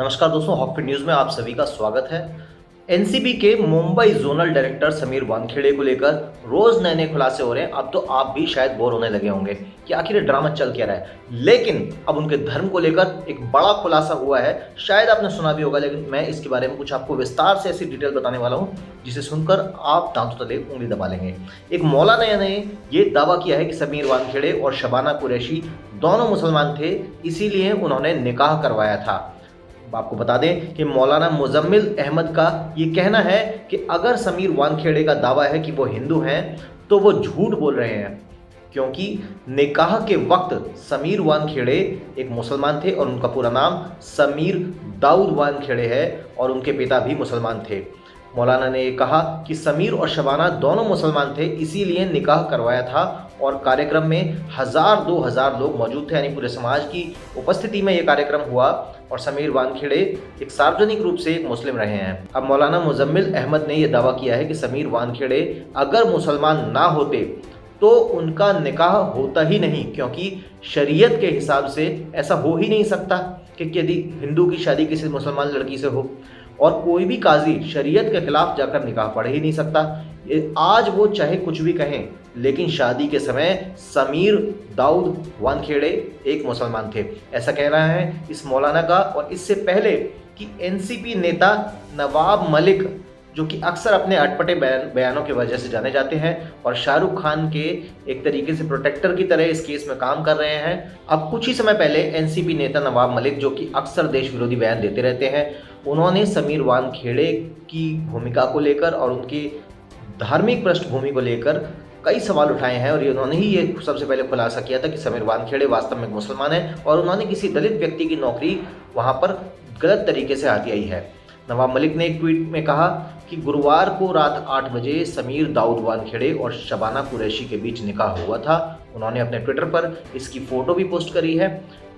नमस्कार दोस्तों, हॉकफिट न्यूज़ में आप सभी का स्वागत है। एनसीबी के मुंबई जोनल डायरेक्टर समीर वानखेड़े को लेकर रोज नए नए खुलासे हो रहे हैं। अब तो आप भी शायद बोर होने लगे होंगे कि आखिर ये ड्रामा चल क्या रहा है। लेकिन अब उनके धर्म को लेकर एक बड़ा खुलासा हुआ है। शायद आपने सुना भी होगा, लेकिन मैं इसके बारे में कुछ आपको विस्तार से ऐसी डिटेल बताने वाला हूँ जिसे सुनकर आप दांतों तले उंगली दबा लेंगे। एक मौलाना ने ये दावा किया है कि समीर वानखेड़े और शबाना कुरैशी दोनों मुसलमान थे, इसीलिए उन्होंने निकाह करवाया था। आपको बता दें कि मौलाना मुजम्मिल अहमद का ये कहना है कि अगर समीर वानखेड़े का दावा है कि वो हिंदू हैं तो वो झूठ बोल रहे हैं, क्योंकि निकाह के वक्त समीर वानखेड़े एक मुसलमान थे और उनका पूरा नाम समीर दाऊद वानखेड़े है और उनके पिता भी मुसलमान थे। मौलाना ने ये कहा कि समीर और शबाना दोनों मुसलमान थे, इसीलिए निकाह करवाया था और कार्यक्रम में 1000-2000 लोग मौजूद थे, यानी पूरे समाज की उपस्थिति में ये कार्यक्रम हुआ और समीर वानखेड़े एक सार्वजनिक रूप से एक मुस्लिम रहे हैं। अब मौलाना मुजम्मिल अहमद ने यह दावा किया है कि समीर वानखेड़े अगर मुसलमान ना होते तो उनका निकाह होता ही नहीं, क्योंकि शरीयत के हिसाब से ऐसा हो ही नहीं सकता कि यदि हिंदू की शादी किसी मुसलमान लड़की से हो, और कोई भी काजी शरीयत के खिलाफ जाकर निकाह पढ़ ही नहीं सकता। आज वो चाहे कुछ भी कहें, लेकिन शादी के समय समीर दाऊद वानखेड़े एक मुसलमान थे, ऐसा कह रहा है इस मौलाना का। और इससे पहले कि एनसीपी नेता नवाब मलिक, जो कि अक्सर अपने अटपटे बयानों की वजह से जाने जाते हैं और शाहरुख खान के एक तरीके से प्रोटेक्टर की तरह इस केस में काम कर रहे हैं, अब कुछ ही समय पहले एनसीपी नेता नवाब मलिक, जो कि अक्सर देश विरोधी बयान देते रहते हैं, उन्होंने समीर वानखेड़े की भूमिका को लेकर और उनकी धार्मिक पृष्ठभूमि को लेकर कई सवाल उठाए हैं। और उन्होंने ही ये सबसे पहले खुलासा किया था कि समीर वानखेड़े वास्तव में मुसलमान है और उन्होंने किसी दलित व्यक्ति की नौकरी वहाँ पर गलत तरीके से हाथ आई है। नवाब मलिक ने एक ट्वीट में कहा कि गुरुवार को रात 8 बजे समीर दाऊद वानखेड़े और शबाना कुरैशी के बीच निकाह हुआ था। उन्होंने अपने ट्विटर पर इसकी फ़ोटो भी पोस्ट करी है।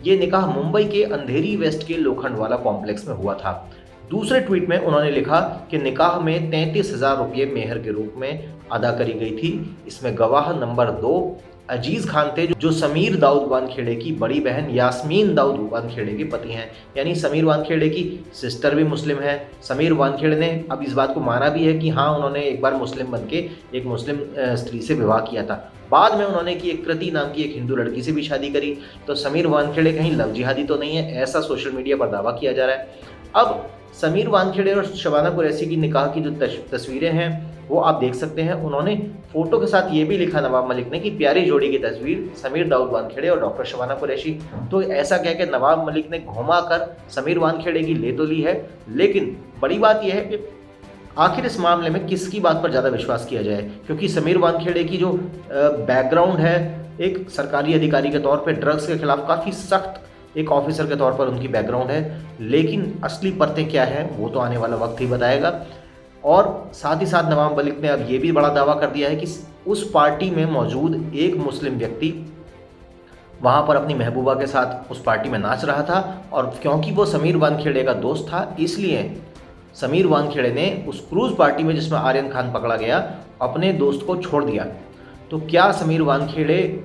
ये निकाह मुंबई के अंधेरी वेस्ट के लोखंडवाला कॉम्प्लेक्स में हुआ था। दूसरे ट्वीट में उन्होंने लिखा कि निकाह में 33,000 रुपये मेहर के रूप में अदा करी गई थी। इसमें गवाह नंबर 2 अजीज़ खान थे, जो समीर दाऊद वानखेड़े की बड़ी बहन यास्मीन दाऊद वानखेड़े के पति हैं। यानी समीर वानखेड़े की सिस्टर भी मुस्लिम है। समीर वानखेड़े ने अब इस बात को माना भी है कि हाँ, उन्होंने एक बार मुस्लिम बनके एक मुस्लिम स्त्री से विवाह किया था। बाद में उन्होंने की एक कृति नाम की एक हिंदू लड़की से भी शादी करी। तो समीर वानखेड़े कहीं लव जिहादी तो नहीं है, ऐसा सोशल मीडिया पर दावा किया जा रहा है। अब समीर वानखेड़े और शबाना कुरैशी की निकाह की जो तस्वीरें हैं वो आप देख सकते हैं। उन्होंने फोटो के साथ ये भी लिखा नवाब मलिक ने कि प्यारी जोड़ी की तस्वीर समीर दाऊद वानखेड़े और डॉक्टर शबाना कुरैशी। तो ऐसा कह के नवाब मलिक ने घुमा कर समीर वानखेड़े की ले तो ली है, लेकिन बड़ी बात यह है कि आखिर इस मामले में किसकी बात पर ज़्यादा विश्वास किया जाए, क्योंकि समीर वानखेड़े की जो बैकग्राउंड है, एक सरकारी अधिकारी के तौर पर ड्रग्स के खिलाफ काफ़ी सख्त एक ऑफिसर के तौर पर उनकी बैकग्राउंड है, लेकिन असली परतें क्या हैं वो तो आने वाला वक्त ही बताएगा। और साथ ही साथ नवाब मलिक ने अब ये भी बड़ा दावा कर दिया है कि उस पार्टी में मौजूद एक मुस्लिम व्यक्ति वहाँ पर अपनी महबूबा के साथ उस पार्टी में नाच रहा था, और क्योंकि वो समीर वानखेड़े का दोस्त था, इसलिए समीर वानखेड़े ने उस क्रूज़ पार्टी में जिसमें आर्यन खान पकड़ा गया, अपने दोस्त को छोड़ दिया। तो क्या समीर वानखेड़े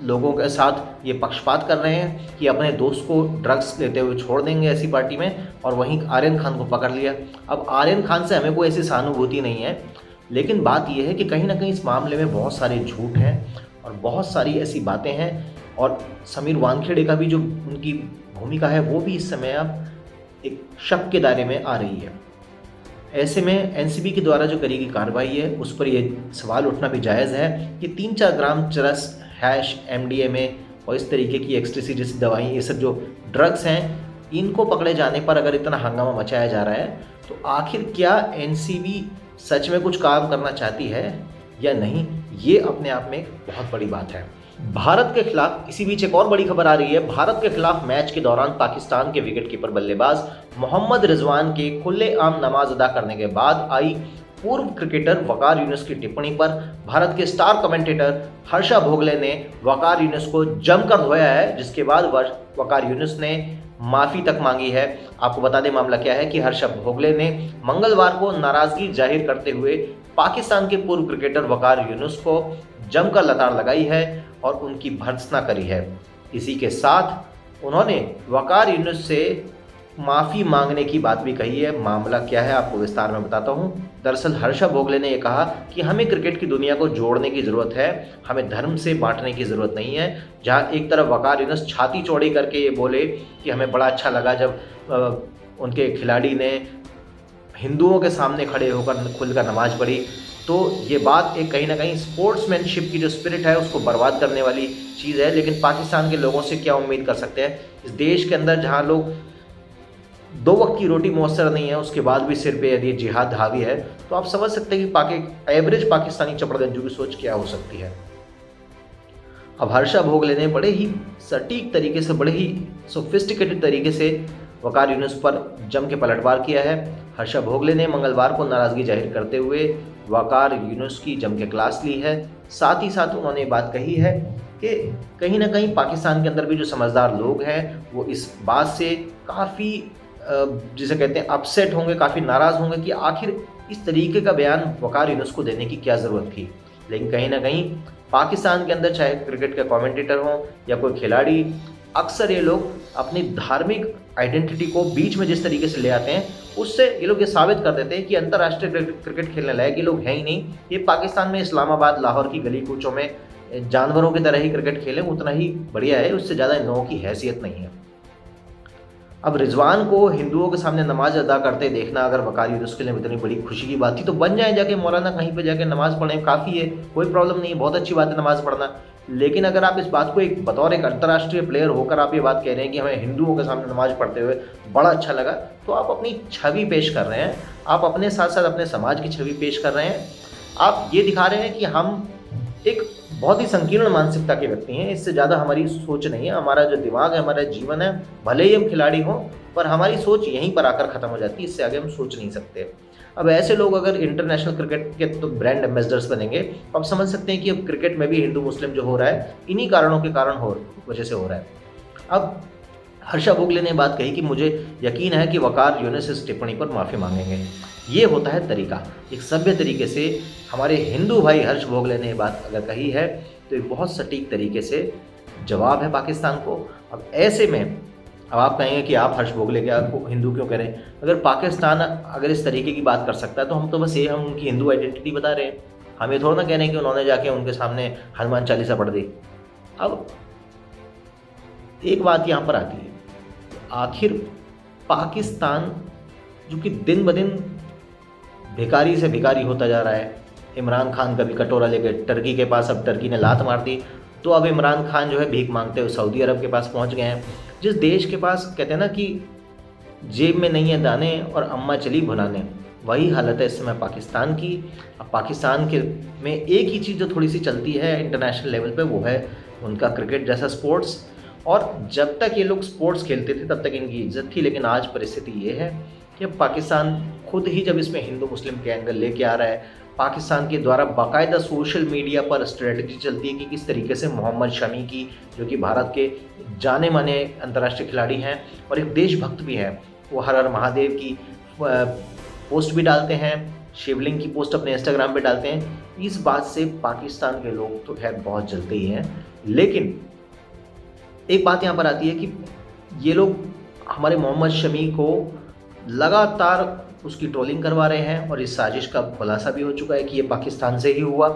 लोगों के साथ ये पक्षपात कर रहे हैं कि अपने दोस्त को ड्रग्स लेते हुए छोड़ देंगे ऐसी पार्टी में, और वहीं आर्यन खान को पकड़ लिया। अब आर्यन खान से हमें कोई ऐसी सहानुभूति नहीं है, लेकिन बात यह है कि कहीं ना कहीं इस मामले में बहुत सारे झूठ हैं और बहुत सारी ऐसी बातें हैं, और समीर वानखेड़े का भी जो उनकी भूमिका है वो भी इस समय अब एक शक के दायरे में आ रही है। ऐसे में एनसीबी के द्वारा जो करी गई कार्रवाई है उस पर यह सवाल उठना भी जायज़ है कि 3-4 ग्राम चरस, हैश, MDMA और इस तरीके की एक्सटेसी जैसी दवाई, ये सब जो ड्रग्स हैं, इनको पकड़े जाने पर अगर इतना हंगामा मचाया जा रहा है, तो आखिर क्या एनसीबी सच में कुछ काम करना चाहती है या नहीं, ये अपने आप में एक बहुत बड़ी बात है। भारत के खिलाफ इसी बीच एक और बड़ी खबर आ रही है। भारत के खिलाफ मैच के दौरान पाकिस्तान के विकेटकीपर बल्लेबाज मोहम्मद रिजवान के खुलेआम नमाज अदा करने के बाद आई पूर्व क्रिकेटर वकार यूनुस की टिप्पणी पर भारत के स्टार कमेंटेटर हर्षा भोगले ने वकार यूनुस को जमकर धोया है, जिसके बाद वकार यूनुस ने माफ़ी तक मांगी है। आपको बता दें मामला क्या है कि हर्षा भोगले ने मंगलवार को नाराज़गी जाहिर करते हुए पाकिस्तान के पूर्व क्रिकेटर वकार यूनुस को जमकर लताड़ लगाई है और उनकी भर्त्सना करी है। इसी के साथ उन्होंने वकार यूनुस से माफ़ी मांगने की बात भी कही है। मामला क्या है आपको विस्तार में बताता हूँ। दरअसल हर्षा भोगले ने ये कहा कि हमें क्रिकेट की दुनिया को जोड़ने की ज़रूरत है, हमें धर्म से बांटने की ज़रूरत नहीं है। जहाँ एक तरफ वकार यूनुस छाती चौड़ी करके ये बोले कि हमें बड़ा अच्छा लगा जब उनके खिलाड़ी ने हिंदुओं के सामने खड़े होकर खुलकर नमाज़ पढ़ी, तो ये बात एक कहीं ना कहीं स्पोर्ट्समैनशिप की जो स्पिरिट है उसको बर्बाद करने वाली चीज़ है। लेकिन पाकिस्तान के लोगों से क्या उम्मीद कर सकते हैं इस देश के अंदर जहाँ लोग 2 वक्त की रोटी मौसर नहीं है, उसके बाद भी सिर पे यदि जिहाद हावी है, तो आप समझ सकते हैं कि एवरेज पाकिस्तानी चपड़गंजू की सोच क्या हो सकती है। अब हर्षा भोगले ने बड़े ही सटीक तरीके से, बड़े ही सोफिस्टिकेटेड तरीके से वकार यूनुस पर जम के पलटवार किया है। हर्षा भोगले ने मंगलवार को नाराज़गी जाहिर करते हुए वकार यूनुस की जम के क्लास ली है। साथ ही साथ उन्होंने बात कही है कि कहीं ना कहीं पाकिस्तान के अंदर भी जो समझदार लोग हैं वो इस बात से काफ़ी जिसे कहते हैं अपसेट होंगे, काफ़ी नाराज़ होंगे कि आखिर इस तरीके का बयान वकार यूनुस को देने की क्या ज़रूरत थी। लेकिन कहीं ना कहीं पाकिस्तान के अंदर चाहे क्रिकेट के कमेंटेटर हों या कोई खिलाड़ी, अक्सर ये लोग अपनी धार्मिक आइडेंटिटी को बीच में जिस तरीके से ले आते हैं, उससे ये लोग ये साबित कर देते हैं कि अंतर्राष्ट्रीय क्रिकेट खेलने लायक ये लोग हैं ही नहीं। ये पाकिस्तान में इस्लामाबाद, लाहौर की गली कूचों में जानवरों की तरह ही क्रिकेट खेलें, उतना ही बढ़िया है, उससे ज़्यादा इन लोगों की हैसियत नहीं है। अब रिजवान को हिंदुओं के सामने नमाज अदा करते देखना अगर वकार यूनुस के लिए इतनी बड़ी खुशी की बात थी, तो बन जाए जाके मौलाना, कहीं पे जाके नमाज पढ़ें, काफ़ी है, कोई प्रॉब्लम नहीं है, बहुत अच्छी बात है नमाज पढ़ना। लेकिन अगर आप इस बात को एक बतौर एक अंतर्राष्ट्रीय प्लेयर होकर आप ये बात कह रहे हैं कि हमें हिंदुओं के सामने नमाज पढ़ते हुए बड़ा अच्छा लगा, तो आप अपनी छवि पेश कर रहे हैं, आप अपने साथ साथ अपने समाज की छवि पेश कर रहे हैं। आप ये दिखा रहे हैं कि हम एक बहुत ही संकीर्ण मानसिकता के व्यक्ति हैं, इससे ज़्यादा हमारी सोच नहीं है। हमारा जो दिमाग है, हमारा जीवन है, भले ही हम खिलाड़ी हों, पर हमारी सोच यहीं पर आकर ख़त्म हो जाती है, इससे आगे हम सोच नहीं सकते। अब ऐसे लोग अगर इंटरनेशनल क्रिकेट के तो ब्रांड एम्बेसडर्स बनेंगे, तो आप समझ सकते हैं कि अब क्रिकेट में भी हिंदू मुस्लिम जो हो रहा है, इन्हीं कारणों के कारण वजह से हो रहा है। अब हर्षा भोगले ने बात कही कि मुझे यकीन है कि वकार यूनुस इस टिप्पणी पर माफ़ी मांगेंगे। ये होता है तरीका, एक सभ्य तरीके से हमारे हिंदू भाई हर्ष भोगले ने बात अगर कही है तो एक बहुत सटीक तरीके से जवाब है पाकिस्तान को। अब ऐसे में अब आप कहेंगे कि आप हर्ष भोगले क्या हिंदू क्यों कह रहे हैं? अगर पाकिस्तान अगर इस तरीके की बात कर सकता है तो हम तो बस ये हम उनकी हिंदू आइडेंटिटी बता रहे हैं। हम ये थोड़ा ना कह रहे हैं कि उन्होंने जाके उनके सामने हनुमान चालीसा पढ़ दी। अब एक बात यहाँ पर आती है, आखिर पाकिस्तान जो कि दिन ब दिन भिखारी से भिखारी होता जा रहा है। इमरान खान कभी कटोरा लेकर टर्की के पास, अब टर्की ने लात मार दी तो अब इमरान खान जो है भीख मांगते हुए सऊदी अरब के पास पहुंच गए हैं। जिस देश के पास कहते हैं ना कि जेब में नहीं है दाने और अम्मा चली भुनाने, वही हालत है इस समय पाकिस्तान की। अब पाकिस्तान के में एक ही चीज़ जो थोड़ी सी चलती है इंटरनेशनल लेवल पे, वो है उनका क्रिकेट जैसा स्पोर्ट्स। और जब तक ये लोग स्पोर्ट्स खेलते थे तब तक इनकी इज्जत थी, लेकिन आज परिस्थिति ये है कि पाकिस्तान खुद ही जब इसमें हिंदू मुस्लिम के एंगल लेके आ रहा है, पाकिस्तान के द्वारा बाकायदा सोशल मीडिया पर स्ट्रेटजी चलती है कि किस तरीके से मोहम्मद शमी की, जो कि भारत के जाने माने अंतर्राष्ट्रीय खिलाड़ी हैं और एक देशभक्त भी हैं, वो हर हर महादेव की पोस्ट भी डालते हैं, शिवलिंग की पोस्ट अपने इंस्टाग्राम पे डालते हैं। इस बात से पाकिस्तान के लोग तो खैर बहुत जलते ही हैं। लेकिन एक बात यहाँ पर आती है कि ये लोग हमारे मोहम्मद शमी को लगातार उसकी ट्रोलिंग करवा रहे हैं और इस साजिश का खुलासा भी हो चुका है कि ये पाकिस्तान से ही हुआ।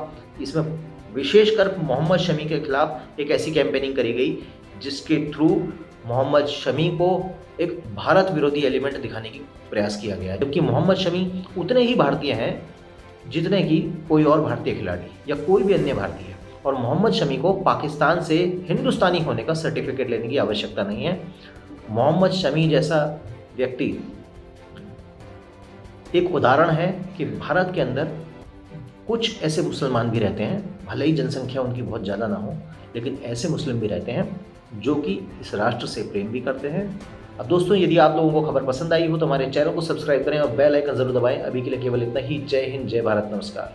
इसमें विशेषकर मोहम्मद शमी के खिलाफ एक ऐसी कैंपेनिंग करी गई जिसके थ्रू मोहम्मद शमी को एक भारत विरोधी एलिमेंट दिखाने की प्रयास किया गया है, जबकि मोहम्मद शमी उतने ही भारतीय हैं जितने कि कोई और भारतीय खिलाड़ी या कोई भी अन्य भारतीय। और मोहम्मद शमी को पाकिस्तान से हिंदुस्तानी होने का सर्टिफिकेट लेने की आवश्यकता नहीं है। मोहम्मद शमी जैसा व्यक्ति एक उदाहरण है कि भारत के अंदर कुछ ऐसे मुसलमान भी रहते हैं, भले ही जनसंख्या उनकी बहुत ज़्यादा ना हो, लेकिन ऐसे मुस्लिम भी रहते हैं जो कि इस राष्ट्र से प्रेम भी करते हैं। अब दोस्तों, यदि आप लोगों को खबर पसंद आई हो तो हमारे चैनल को सब्सक्राइब करें और बेल आइकन जरूर दबाएं। अभी के लिए केवल इतना ही। जय हिंद, जय भारत, नमस्कार।